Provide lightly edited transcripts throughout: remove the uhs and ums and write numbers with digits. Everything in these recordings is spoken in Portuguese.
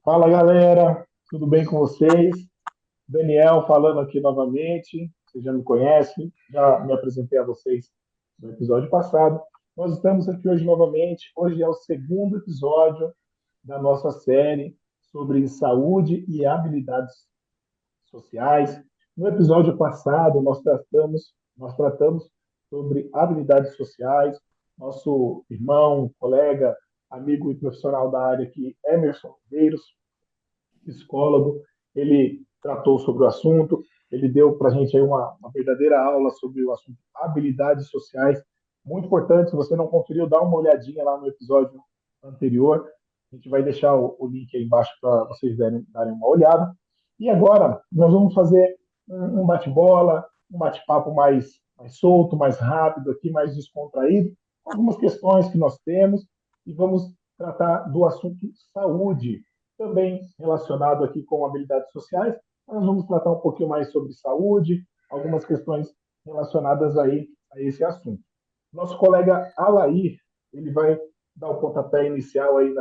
Fala galera, tudo bem com vocês? Daniel falando aqui novamente. Vocês já me conhecem, já me apresentei a vocês no episódio passado. Nós estamos aqui hoje novamente. Hoje é o segundo episódio da nossa série sobre saúde e habilidades sociais. No episódio passado, nós tratamos sobre habilidades sociais. Nosso irmão, colega, amigo e profissional da área aqui, Emerson Medeiros, psicólogo, ele tratou sobre o assunto, ele deu para a gente aí uma verdadeira aula sobre o assunto habilidades sociais, muito importante. Se você não conferiu, dá uma olhadinha lá no episódio anterior. A gente vai deixar o link aí embaixo para vocês darem uma olhada. E agora nós vamos fazer um bate-bola, um bate-papo mais solto, mais rápido aqui, mais descontraído, algumas questões que nós temos e vamos tratar do assunto saúde, também relacionado aqui com habilidades sociais. Nós vamos tratar um pouquinho mais sobre saúde, algumas questões relacionadas aí a esse assunto. Nosso colega Alair, ele vai dar o pontapé inicial aí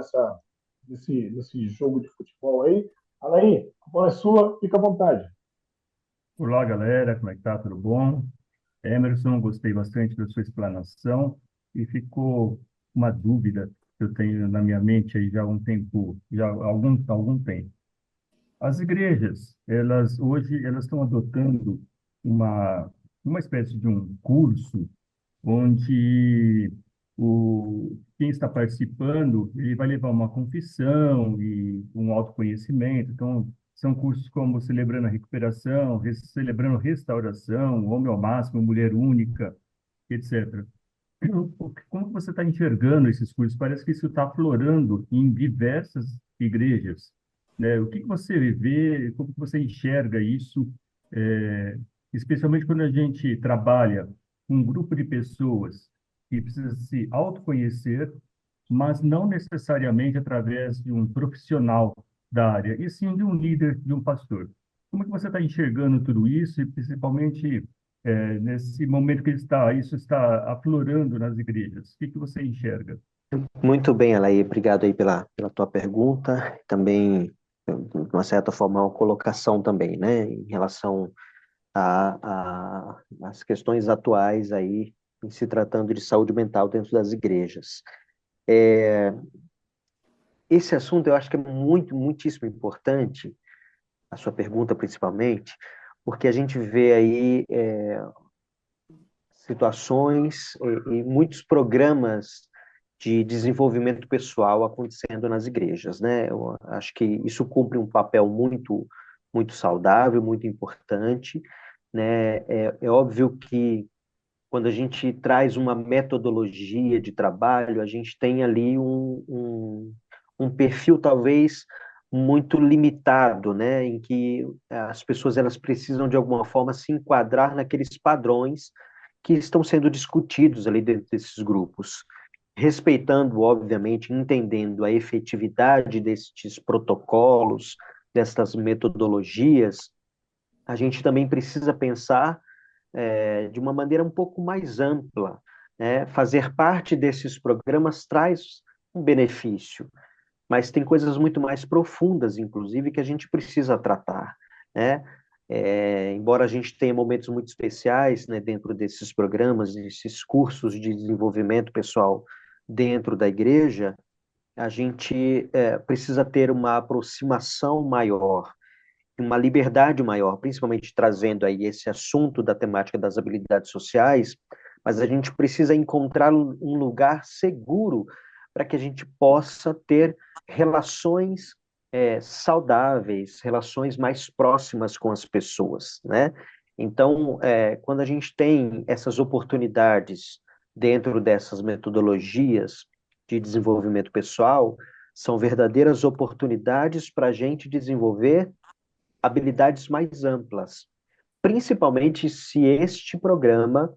nesse jogo de futebol aí. Alair, a bola é sua, fica à vontade. Olá, galera, como é que tá? Tudo bom? Emerson, gostei bastante da sua explanação e ficou uma dúvida que eu tenho na minha mente aí já há um tempo, já há algum tempo. As igrejas, elas hoje elas estão adotando uma uma espécie de um curso onde quem está participando, ele vai levar uma confissão e um autoconhecimento. Então, são cursos como Celebrando a Recuperação, Celebrando Restauração, Homem ao Máximo, Mulher Única, etc. Como que você está enxergando esses cursos? Parece que isso está aflorando em diversas igrejas, né? O que que você vê, como que você enxerga isso, é, especialmente quando a gente trabalha com um grupo de pessoas que precisa se autoconhecer, mas não necessariamente através de um profissional da área, e sim de um líder, de um pastor. Como que você está enxergando tudo isso, e principalmente nesse momento que isso está aflorando nas igrejas? O que que você enxerga? Muito bem, Alaí, obrigado aí pela tua pergunta, também, de uma certa forma, uma colocação também, né, em relação às questões atuais aí, em se tratando de saúde mental dentro das igrejas. Esse assunto eu acho que é muitíssimo importante, a sua pergunta principalmente, porque a gente vê aí situações e muitos programas de desenvolvimento pessoal acontecendo nas igrejas, né? Eu acho que isso cumpre um papel muito saudável, muito importante, né? É óbvio que quando a gente traz uma metodologia de trabalho, a gente tem ali um perfil talvez muito limitado, né? Em que as pessoas elas precisam de alguma forma se enquadrar naqueles padrões que estão sendo discutidos ali dentro desses grupos, respeitando, obviamente, entendendo a efetividade destes protocolos, destas metodologias. A gente também precisa pensar de uma maneira um pouco mais ampla, né? Fazer parte desses programas traz um benefício, mas tem coisas muito mais profundas, inclusive, que a gente precisa tratar, né? Embora a gente tenha momentos muito especiais, né, dentro desses programas, desses cursos de desenvolvimento pessoal dentro da igreja, a gente precisa ter uma aproximação maior, uma liberdade maior, principalmente trazendo aí esse assunto da temática das habilidades sociais, mas a gente precisa encontrar um lugar seguro para que a gente possa ter relações saudáveis, relações mais próximas com as pessoas, né? Então, quando a gente tem essas oportunidades dentro dessas metodologias de desenvolvimento pessoal, são verdadeiras oportunidades para a gente desenvolver habilidades mais amplas, principalmente se este programa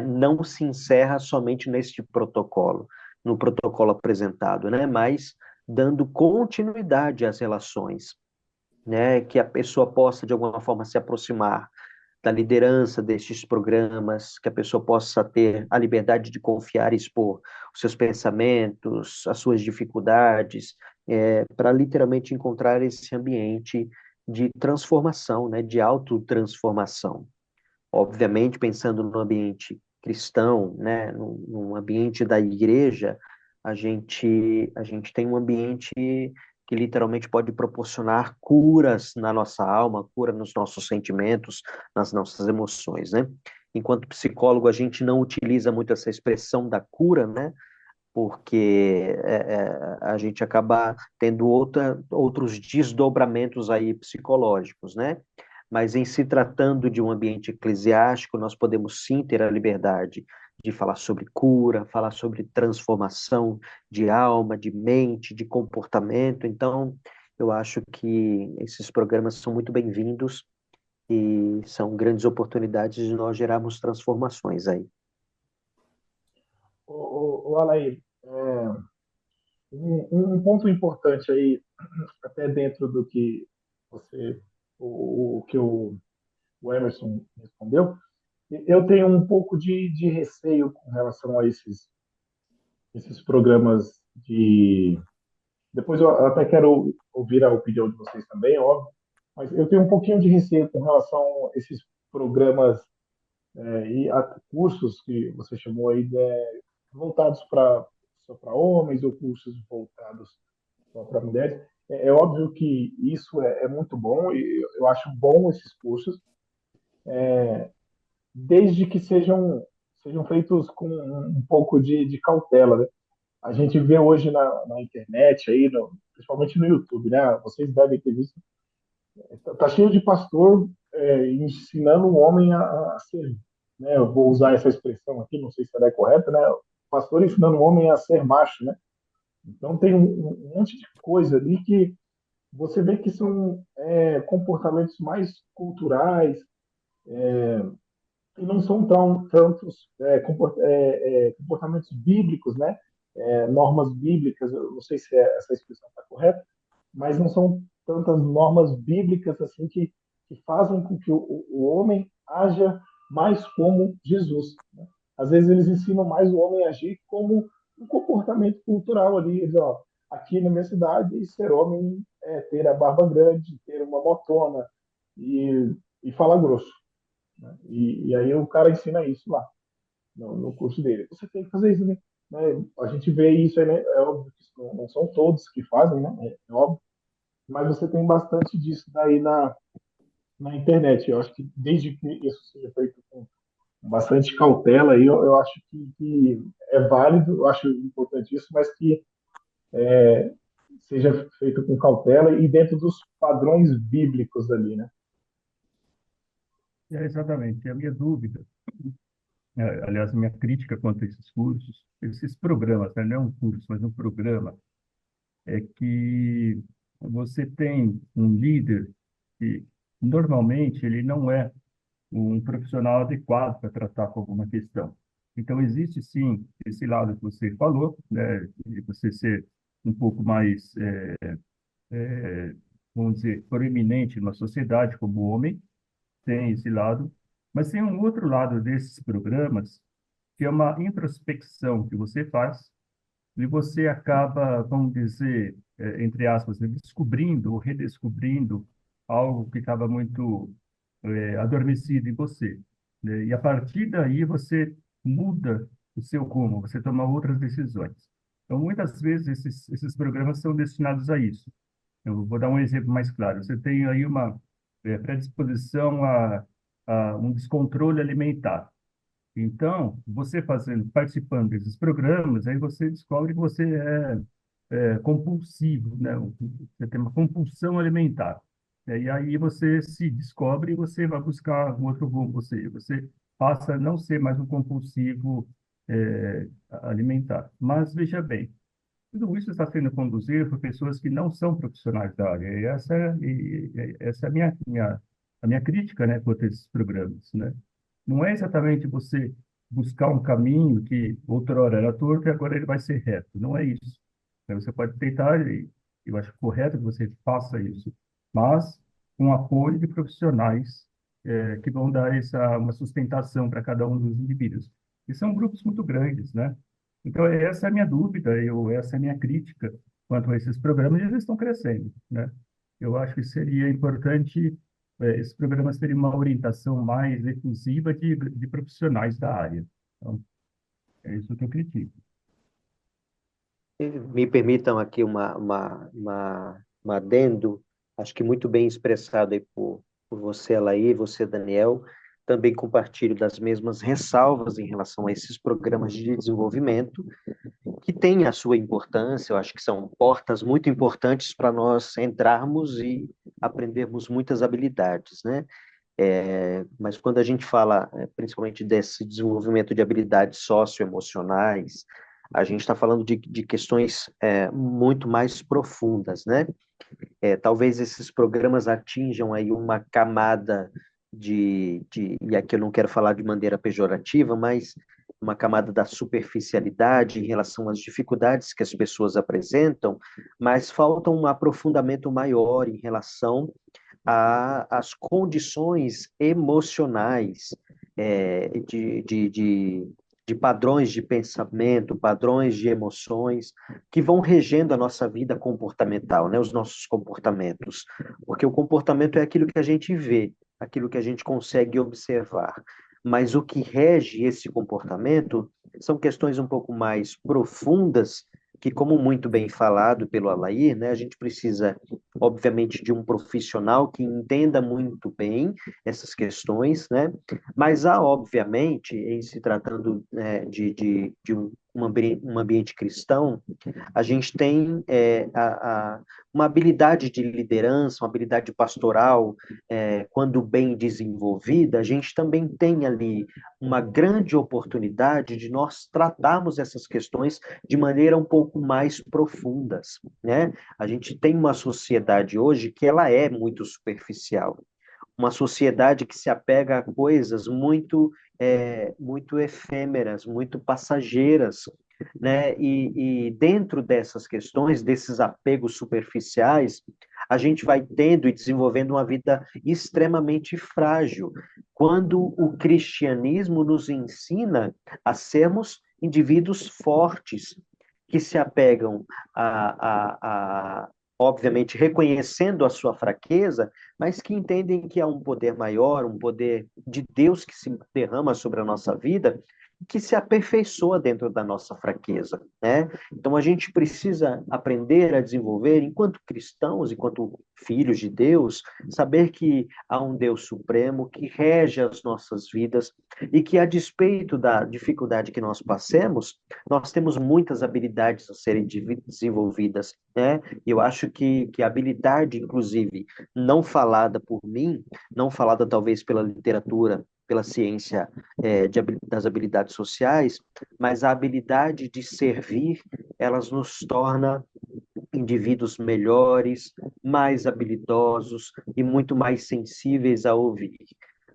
não se encerra somente neste protocolo, no protocolo apresentado, né? Mas dando continuidade às relações, né? Que a pessoa possa, de alguma forma, se aproximar da liderança destes programas, que a pessoa possa ter a liberdade de confiar e expor os seus pensamentos, as suas dificuldades, para literalmente encontrar esse ambiente de transformação, né, de autotransformação. Obviamente, pensando no ambiente cristão, né, num ambiente da igreja, a gente tem um ambiente que literalmente pode proporcionar curas na nossa alma, cura nos nossos sentimentos, nas nossas emoções, né? Enquanto psicólogo, a gente não utiliza muito essa expressão da cura, né? Porque a gente acaba tendo outros desdobramentos aí psicológicos, né? Mas em se tratando de um ambiente eclesiástico, nós podemos sim ter a liberdade de falar sobre cura, falar sobre transformação de alma, de mente, de comportamento. Então, eu acho que esses programas são muito bem-vindos e são grandes oportunidades de nós gerarmos transformações aí. Alair, um ponto importante aí, até dentro do que você, o que o Emerson respondeu, eu tenho um pouco de receio com relação a esses programas de. Depois eu até quero ouvir a opinião de vocês também, óbvio, mas eu tenho um pouquinho de receio com relação a esses programas e a cursos que você chamou aí voltados para só para homens ou cursos voltados só para mulheres. É óbvio que isso é muito bom e eu acho bom esses cursos, desde que sejam feitos com um pouco de cautela, né? A gente vê hoje na internet, aí, principalmente no YouTube, né? Vocês devem ter visto. Tá cheio de pastor ensinando o homem a ser, né? Eu vou usar essa expressão aqui, não sei se ela é correta, né? Pastor ensinando o homem a ser macho, né? Então tem um monte de coisa ali que você vê que são comportamentos mais culturais e não são tantos comportamentos bíblicos, né? Normas bíblicas, eu não sei se essa expressão está correta, mas não são tantas normas bíblicas assim que fazem com que o homem haja mais como Jesus, né? Às vezes eles ensinam mais o homem a agir como um comportamento cultural ali. Eles, ó, aqui na minha cidade, ser homem é ter a barba grande, ter uma motona e falar grosso, né? E aí o cara ensina isso lá no curso dele. Você tem que fazer isso, né? A gente vê isso aí, né? É óbvio que não são todos que fazem, né? É óbvio, mas você tem bastante disso daí na internet. Eu acho que desde que isso seja feito com bastante cautela, aí eu acho que é válido, eu acho importante isso, mas que seja feito com cautela e dentro dos padrões bíblicos ali, né? Exatamente. A minha dúvida, aliás, a minha crítica quanto a esses cursos, esses programas, né? Não é um curso, mas um programa, é que você tem um líder que normalmente ele não é um profissional adequado para tratar com alguma questão. Então, existe sim esse lado que você falou, né, de você ser um pouco mais, vamos dizer, proeminente na sociedade como homem, tem esse lado, mas tem um outro lado desses programas, que é uma introspecção que você faz, e você acaba, vamos dizer, entre aspas, né, descobrindo ou redescobrindo algo que estava muito adormecido em você, né? E a partir daí você muda o seu rumo, você toma outras decisões. Então, muitas vezes esses programas são destinados a isso. Eu vou dar um exemplo mais claro. Você tem aí uma predisposição a um descontrole alimentar. Então, você fazendo, participando desses programas, aí você descobre que você é compulsivo, né? Você tem uma compulsão alimentar. E aí você se descobre e você vai buscar um outro rumo. Você passa a não ser mais um compulsivo alimentar. Mas veja bem, tudo isso está sendo conduzido por pessoas que não são profissionais da área. Essa é a minha crítica, né, quanto a esses programas, né? Não é exatamente você buscar um caminho que outrora era torto e agora ele vai ser reto. Não é isso. Você pode tentar, e eu acho correto que você faça isso, mas com apoio de profissionais que vão dar uma sustentação para cada um dos indivíduos. E são grupos muito grandes, né? Então, essa é a minha dúvida, essa é a minha crítica quanto a esses programas, e eles estão crescendo, né? Eu acho que seria importante, esses programas terem uma orientação mais exclusiva de profissionais da área. Então, é isso que eu critico. Me permitam aqui uma adendo, acho que muito bem expressado aí por você, Alaí, você, Daniel. Também compartilho das mesmas ressalvas em relação a esses programas de desenvolvimento, que têm a sua importância, eu acho que são portas muito importantes para nós entrarmos e aprendermos muitas habilidades, né? Mas quando a gente fala, principalmente desse desenvolvimento de habilidades socioemocionais, a gente está falando de questões muito mais profundas, né? Talvez esses programas atinjam aí uma camada e aqui eu não quero falar de maneira pejorativa, mas uma camada da superficialidade em relação às dificuldades que as pessoas apresentam, mas falta um aprofundamento maior em relação às condições emocionais, de padrões de pensamento, padrões de emoções que vão regendo a nossa vida comportamental, né? Os nossos comportamentos. Porque o comportamento é aquilo que a gente vê, aquilo que a gente consegue observar. Mas o que rege esse comportamento são questões um pouco mais profundas, que, como muito bem falado pelo Alair, né, a gente precisa, obviamente, de um profissional que entenda muito bem essas questões, né? Mas há, obviamente, em se tratando um ambiente cristão, a gente tem uma habilidade de liderança, uma habilidade pastoral, quando bem desenvolvida, a gente também tem ali uma grande oportunidade de nós tratarmos essas questões de maneira um pouco mais profundas, né? A gente tem uma sociedade hoje que ela é muito superficial, uma sociedade que se apega a coisas muito efêmeras, muito passageiras, né? E dentro dessas questões, desses apegos superficiais, a gente vai tendo e desenvolvendo uma vida extremamente frágil, quando o cristianismo nos ensina a sermos indivíduos fortes, que se apegam obviamente, reconhecendo a sua fraqueza, mas que entendem que há um poder maior, um poder de Deus que se derrama sobre a nossa vida, que se aperfeiçoa dentro da nossa fraqueza, né? Então a gente precisa aprender a desenvolver, enquanto cristãos, enquanto filhos de Deus, saber que há um Deus supremo que rege as nossas vidas e que, a despeito da dificuldade que nós passemos, nós temos muitas habilidades a serem desenvolvidas, né? E eu acho que a habilidade, inclusive, não falada por mim, não falada talvez pela literatura, pela ciência das habilidades sociais, mas a habilidade de servir, elas nos torna indivíduos melhores, mais habilidosos e muito mais sensíveis a ouvir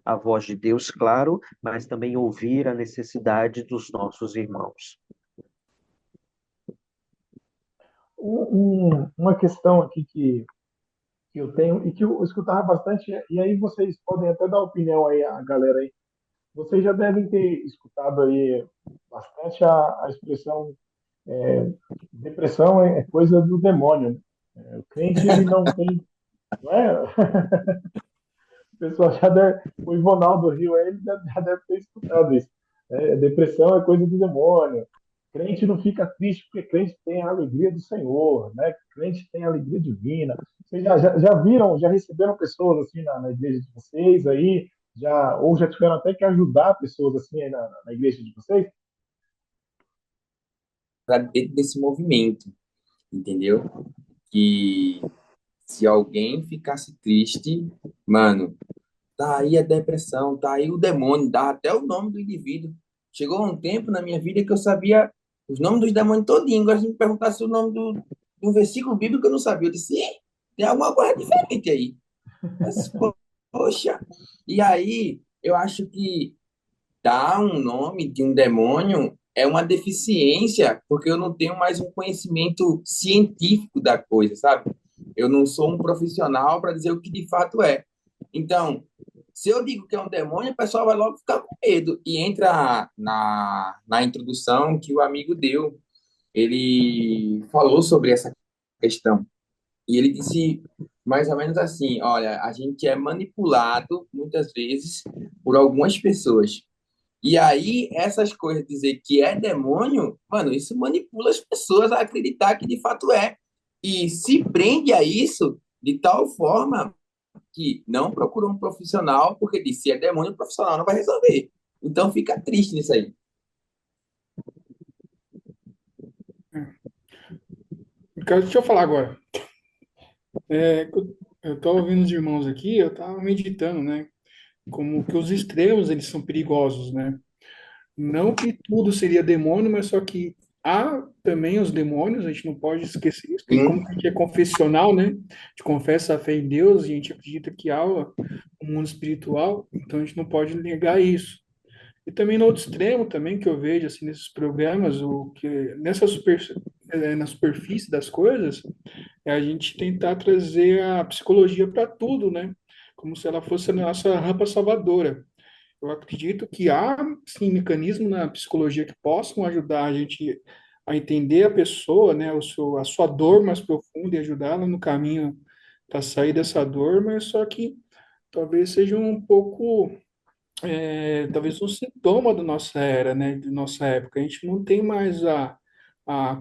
a voz de Deus, claro, mas também ouvir a necessidade dos nossos irmãos. Uma questão aqui que eu tenho e que eu escutava bastante, e aí vocês podem até dar opinião aí, a galera aí. Vocês já devem ter escutado aí bastante a expressão depressão é coisa do demônio, né? O crente, ele não tem, não é? O pessoal já deve, o Ivonaldo Rio aí, ele já deve ter escutado isso. Depressão é coisa do demônio. Crente não fica triste porque crente tem a alegria do Senhor, né? Crente tem a alegria divina. Vocês já viram, já receberam pessoas assim na igreja de vocês aí, ou já tiveram até que ajudar pessoas assim aí na igreja de vocês? Para dentro desse movimento, entendeu? Que se alguém ficasse triste, mano, tá aí a depressão, tá aí o demônio, dá até o nome do indivíduo. Chegou um tempo na minha vida que eu sabia os nomes dos demônios todinho. Agora, se me perguntasse o nome do versículo bíblico, eu não sabia. Eu disse, tem alguma coisa diferente aí. Mas, poxa. E aí, eu acho que dar um nome de um demônio é uma deficiência, porque eu não tenho mais um conhecimento científico da coisa, sabe? Eu não sou um profissional para dizer o que de fato é. Então, Se eu digo que é um demônio, o pessoal vai logo ficar com medo. E entra na introdução que o amigo deu. Ele falou sobre essa questão. E ele disse mais ou menos assim: olha, a gente é manipulado muitas vezes por algumas pessoas. E aí, essas coisas, dizer que é demônio, mano, isso manipula as pessoas a acreditar que de fato é. E se prende a isso de tal forma que não procura um profissional, porque diz, se é demônio, o profissional não vai resolver. Então fica triste nisso aí. Ricardo, deixa eu falar agora. Eu estou ouvindo os irmãos aqui, eu estava meditando, né? Como que os extremos, eles são perigosos, né? Não que tudo seria demônio, mas só que há também os demônios, a gente não pode esquecer isso, porque como Sim, a gente é confessional, né? A gente confessa a fé em Deus e a gente acredita que há um mundo espiritual, então a gente não pode negar isso. E também no outro extremo também que eu vejo assim nesses programas, o que na superfície das coisas, é a gente tentar trazer a psicologia para tudo, né? Como se ela fosse a nossa rampa salvadora. Eu acredito que há, sim, mecanismos na psicologia que possam ajudar a gente a entender a pessoa, né, a sua dor mais profunda e ajudá-la no caminho para sair dessa dor, mas só que talvez seja um pouco, talvez um sintoma da nossa era, né, de nossa época. A gente não tem mais a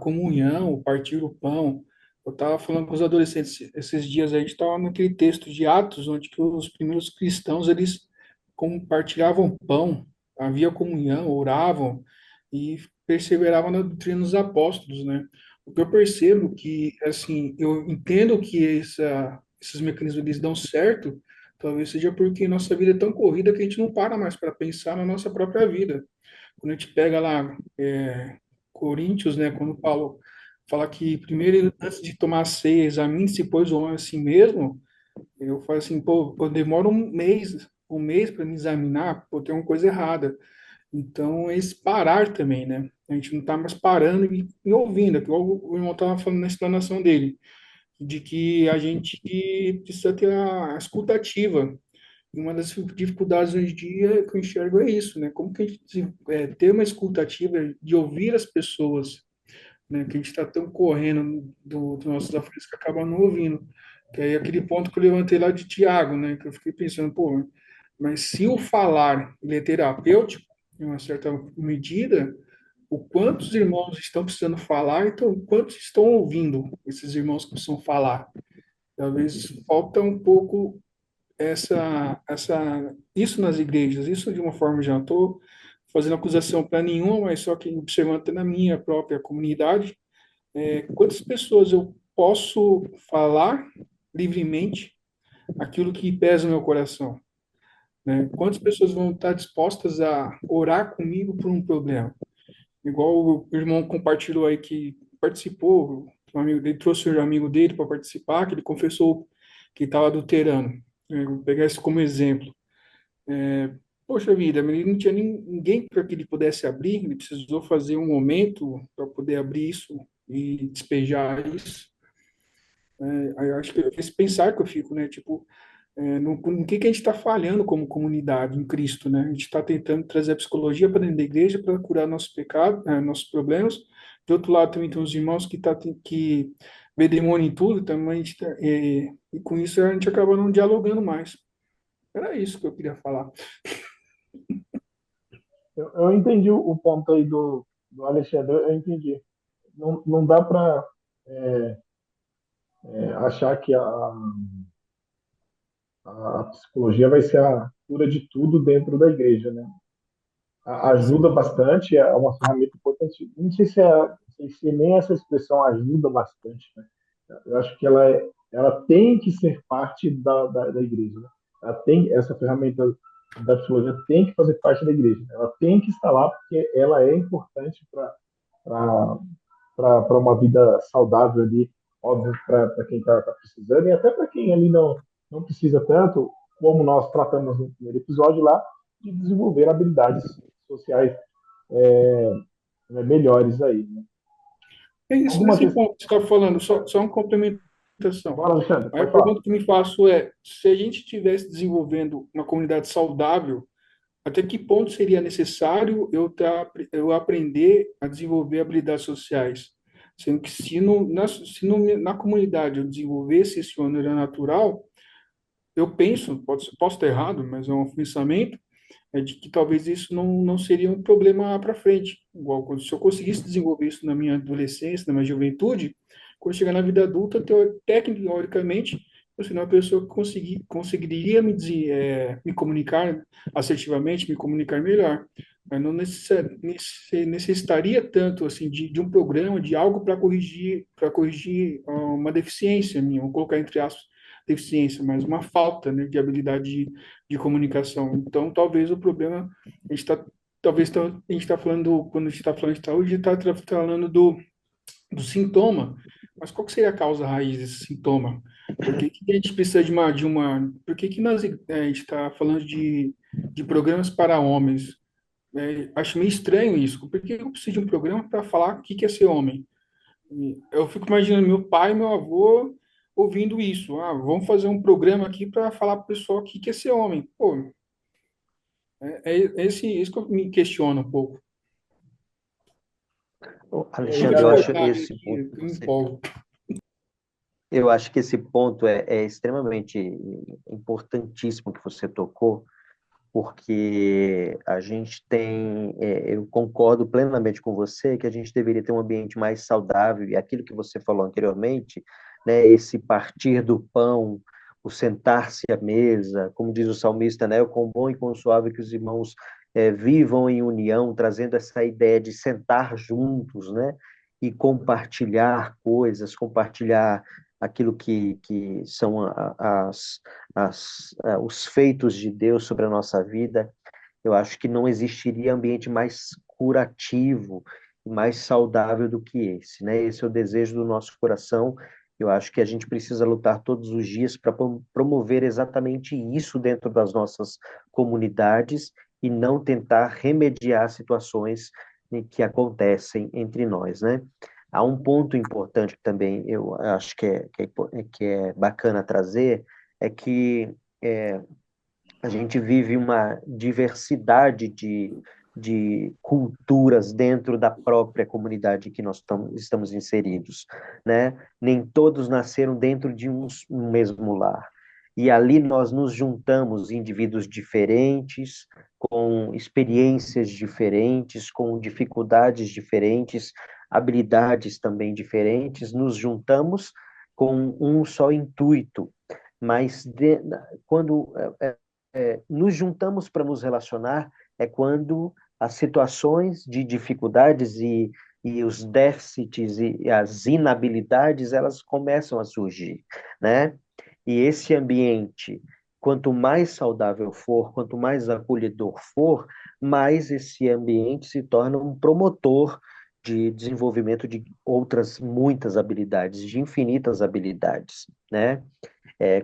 comunhão, o partir o pão. Eu estava falando com os adolescentes esses dias, a gente estava naquele texto de Atos, onde que os primeiros cristãos, eles compartilhavam pão, havia comunhão, oravam e perseveravam na doutrina dos apóstolos, né? O que eu percebo que, assim, eu entendo que esses mecanismos eles dão certo, talvez seja porque nossa vida é tão corrida que a gente não para mais para pensar na nossa própria vida. Quando a gente pega lá Coríntios, né, quando Paulo fala que primeiro, antes de tomar a ceia, examine-se, pois, o homem a si mesmo, eu falo assim, pô, eu demoro um mês para me examinar, pô, tem uma coisa errada. Então, é esse parar também, né? A gente não está mais parando e ouvindo, é igual o irmão estava falando na explanação dele, de que a gente precisa ter a escuta ativa. E uma das dificuldades hoje em dia que eu enxergo é isso, né? Como que a gente ter uma escuta ativa de ouvir as pessoas, né? Que a gente está tão correndo dos nossos afazeres que acaba não ouvindo. Que aí é aquele ponto que eu levantei lá de Tiago, né? Que eu fiquei pensando, pô, mas se o falar ele é terapêutico, em uma certa medida, o quanto os irmãos estão precisando falar, então quantos estão ouvindo esses irmãos que precisam falar? Talvez falta um pouco isso nas igrejas, isso de uma forma já estou fazendo acusação para nenhuma, mas só que observando até na minha própria comunidade, quantas pessoas eu posso falar livremente aquilo que pesa no meu coração, né? Quantas pessoas vão estar dispostas a orar comigo por um problema? Igual o irmão compartilhou aí que participou, um amigo dele trouxe o amigo dele para participar, que ele confessou que estava adulterando. Vou pegar isso como exemplo. Poxa vida, ele não tinha ninguém para que ele pudesse abrir, ele precisou fazer um momento para poder abrir isso e despejar isso. Aí eu acho que é esse pensar que eu fico, né? Tipo, no que a gente está falhando como comunidade em Cristo, né? A gente está tentando trazer a psicologia para dentro da igreja para curar nossos pecados, nossos problemas. De outro lado, também tem os irmãos que vê demônio em tudo, também e com isso a gente acaba não dialogando mais. Era isso que eu queria falar. eu entendi o ponto aí do Alexandre, eu entendi. Não, não dá para achar que a psicologia vai ser a cura de tudo dentro da igreja, né? Ajuda bastante, é uma ferramenta importante. Não sei se, não sei se nem essa expressão ajuda bastante, né? Eu acho que ela tem que ser parte da igreja, né? Ela tem, essa ferramenta da psicologia tem que fazer parte da igreja. Ela tem que estar lá porque ela é importante para uma vida saudável ali, óbvio, para quem está precisando e até para quem ali não precisa tanto, como nós tratamos no primeiro episódio lá, de desenvolver habilidades sociais melhores aí. Né? É isso, Alguma nesse questão. ponto que você está falando, só um complemento. orientação. Bora, Alexandre, Aí a pode falar. pergunta que me faço é, se a gente estivesse desenvolvendo uma comunidade saudável, até que ponto seria necessário eu aprender a desenvolver habilidades sociais? Sendo que se na comunidade eu desenvolvesse esse ônus natural, eu penso, posso estar errado, mas é um pensamento, é de que talvez isso não seria um problema para frente. Igual, se eu conseguisse desenvolver isso na minha adolescência, na minha juventude, quando chegar na vida adulta, teoricamente, eu seria uma pessoa que conseguiria me comunicar assertivamente, me comunicar melhor. Mas não necessitaria tanto assim de um programa, de algo para corrigir uma deficiência minha, vou colocar entre aspas, deficiência, mas uma falta, né, de habilidade de comunicação. Então, talvez o problema, a gente está a gente está falando, quando a gente está falando de saúde, a gente está falando do sintoma, mas qual que seria a causa raiz desse sintoma? Por que que a gente precisa por que que a gente está falando de programas para homens? Acho meio estranho isso. Por que eu preciso de um programa para falar o que que é ser homem? E eu fico imaginando meu pai e meu avô ouvindo isso. Ah, vamos fazer um programa aqui para falar para o pessoal o que que é ser homem. Pô, esse que eu me questiono um pouco. E aí, Alexandre, eu galera? acho Discordar esse aqui, ponto eu que me você empolgo. Eu acho que esse ponto é extremamente importantíssimo que você tocou, porque a gente tem, eu concordo plenamente com você que a gente deveria ter um ambiente mais saudável, e aquilo que você falou anteriormente, né, esse partir do pão, o sentar-se à mesa, como diz o salmista, né, o quão bom e quão suave que os irmãos vivam em união, trazendo essa ideia de sentar juntos, né, e compartilhar coisas, compartilhar aquilo que são os feitos de Deus sobre a nossa vida. Eu acho que não existiria ambiente mais curativo e mais saudável do que esse, né? Esse é o desejo do nosso coração. Eu acho que a gente precisa lutar todos os dias para promover exatamente isso dentro das nossas comunidades e não tentar remediar situações que acontecem entre nós, né? Há um ponto importante que também eu acho que é bacana trazer, é que é, a gente vive uma diversidade de culturas dentro da própria comunidade que nós estamos inseridos, né? Nem todos nasceram dentro de um mesmo lar. E ali nós nos juntamos, indivíduos diferentes, com experiências diferentes, com dificuldades diferentes, habilidades também diferentes, nos juntamos com um só intuito, mas quando nos juntamos para nos relacionar é quando as situações de dificuldades e os déficits e as inabilidades elas começam a surgir, né? E esse ambiente, quanto mais saudável for, quanto mais acolhedor for, mais esse ambiente se torna um promotor de desenvolvimento de outras muitas habilidades, de infinitas habilidades, né?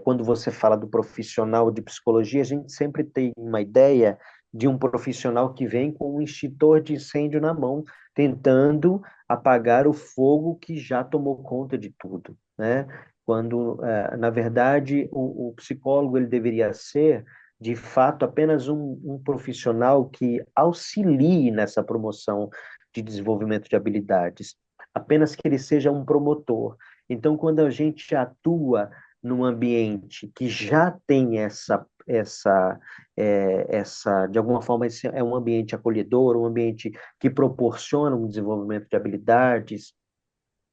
Quando você fala do profissional de psicologia, a gente sempre tem uma ideia de um profissional que vem com um extintor de incêndio na mão, tentando apagar o fogo que já tomou conta de tudo, né? Quando, na verdade, o psicólogo ele deveria ser, de fato, apenas um profissional que auxilie nessa promoção de desenvolvimento de habilidades, apenas que ele seja um promotor. Então, quando a gente atua num ambiente que já tem de alguma forma, esse é um ambiente acolhedor, um ambiente que proporciona um desenvolvimento de habilidades,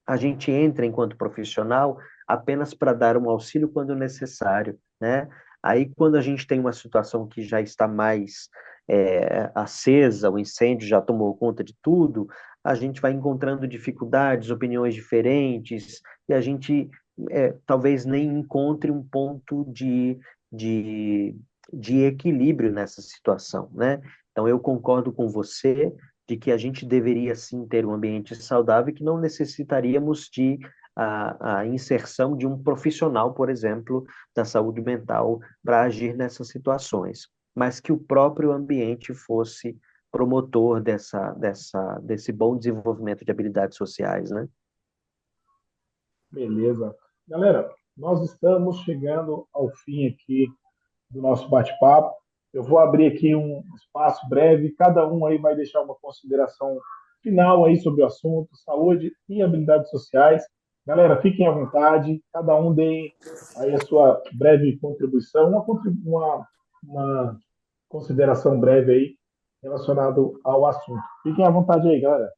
a gente entra enquanto profissional apenas para dar um auxílio quando necessário, né? Aí, quando a gente tem uma situação que já está mais acesa, o incêndio já tomou conta de tudo, a gente vai encontrando dificuldades, opiniões diferentes, e a gente talvez nem encontre um ponto de, de equilíbrio nessa situação, né? Então, eu concordo com você de que a gente deveria sim ter um ambiente saudável e que não necessitaríamos de a inserção de um profissional, por exemplo, da saúde mental para agir nessas situações, mas que o próprio ambiente fosse promotor desse bom desenvolvimento de habilidades sociais, né? Beleza. Galera, nós estamos chegando ao fim aqui do nosso bate-papo. Eu vou abrir aqui um espaço breve, cada um aí vai deixar uma consideração final aí sobre o assunto, saúde e habilidades sociais. Galera, fiquem à vontade, cada um dê aí a sua breve contribuição, uma consideração breve aí relacionada ao assunto. Fiquem à vontade aí, galera.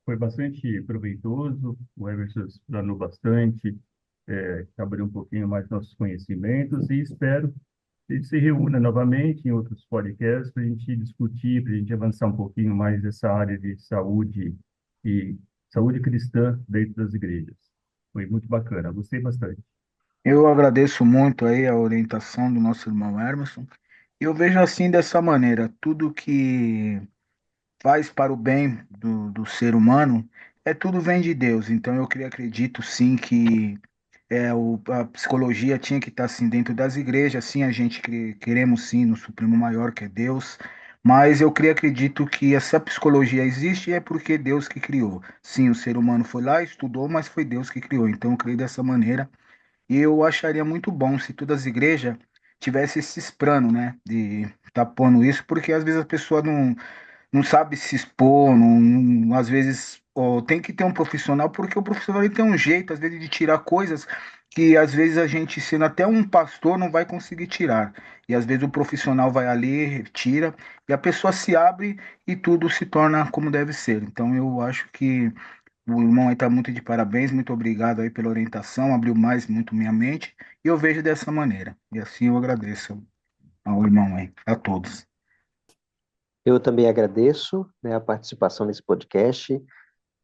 Foi bastante proveitoso, o Emerson explanou bastante, abriu um pouquinho mais nossos conhecimentos e espero que a gente se reúna novamente em outros podcasts para a gente discutir, para a gente avançar um pouquinho mais nessa área de saúde e saúde cristã dentro das igrejas. Foi muito bacana, gostei bastante. Eu agradeço muito aí a orientação do nosso irmão Emerson. Eu vejo assim dessa maneira, tudo que faz para o bem do ser humano, tudo vem de Deus. Então acredito sim que a psicologia tinha que estar assim dentro das igrejas, sim, a gente queremos sim no Supremo Maior, que é Deus, mas acredito que essa psicologia existe é porque Deus que criou. Sim, o ser humano foi lá, estudou, mas foi Deus que criou. Então eu creio dessa maneira e eu acharia muito bom se todas as igrejas tivessem esses planos, né, de estar pondo isso, porque às vezes a pessoa não sabe se expor, às vezes ó, tem que ter um profissional, porque o profissional ele tem um jeito, às vezes, de tirar coisas que às vezes a gente, sendo até um pastor, não vai conseguir tirar. E às vezes o profissional vai ali, tira, e a pessoa se abre e tudo se torna como deve ser. Então eu acho que o irmão aí está muito de parabéns, muito obrigado aí pela orientação, abriu mais muito minha mente, e eu vejo dessa maneira. E assim eu agradeço ao irmão aí, a todos. Eu também agradeço, né, a participação nesse podcast.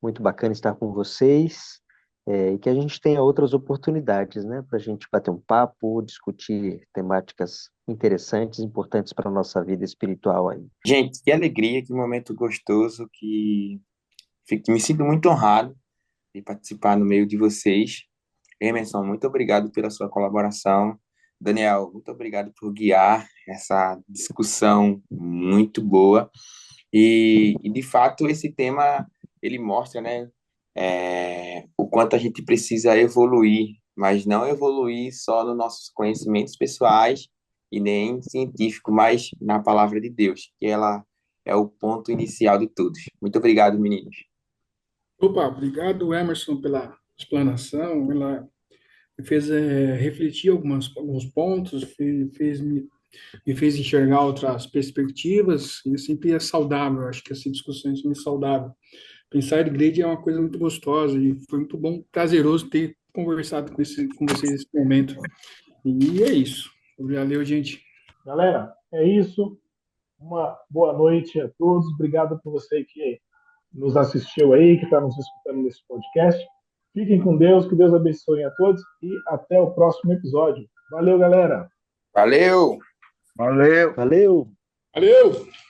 Muito bacana estar com vocês, e que a gente tenha outras oportunidades, né, para a gente bater um papo, discutir temáticas interessantes, importantes para a nossa vida espiritual aí. Gente, que alegria, que momento gostoso, me sinto muito honrado de participar no meio de vocês. Emerson, muito obrigado pela sua colaboração. Daniel, muito obrigado por guiar essa discussão muito boa. De fato, esse tema, ele mostra, né, o quanto a gente precisa evoluir, mas não evoluir só nos nossos conhecimentos pessoais e nem científico, mas na palavra de Deus, que ela é o ponto inicial de tudo. Muito obrigado, meninos. Opa, obrigado, Emerson, pela explanação. Ela me fez refletir alguns pontos, me fez enxergar outras perspectivas, e sempre é saudável. Acho que essa discussão é sempre saudável. Pensar em igreja é uma coisa muito gostosa e foi muito bom, prazeroso ter conversado com vocês nesse momento. E é isso. Valeu, gente. Galera, é isso. Uma boa noite a todos. Obrigado por você que nos assistiu aí, que está nos escutando nesse podcast. Fiquem com Deus, que Deus abençoe a todos e até o próximo episódio. Valeu, galera! Valeu! Valeu! Valeu! Valeu!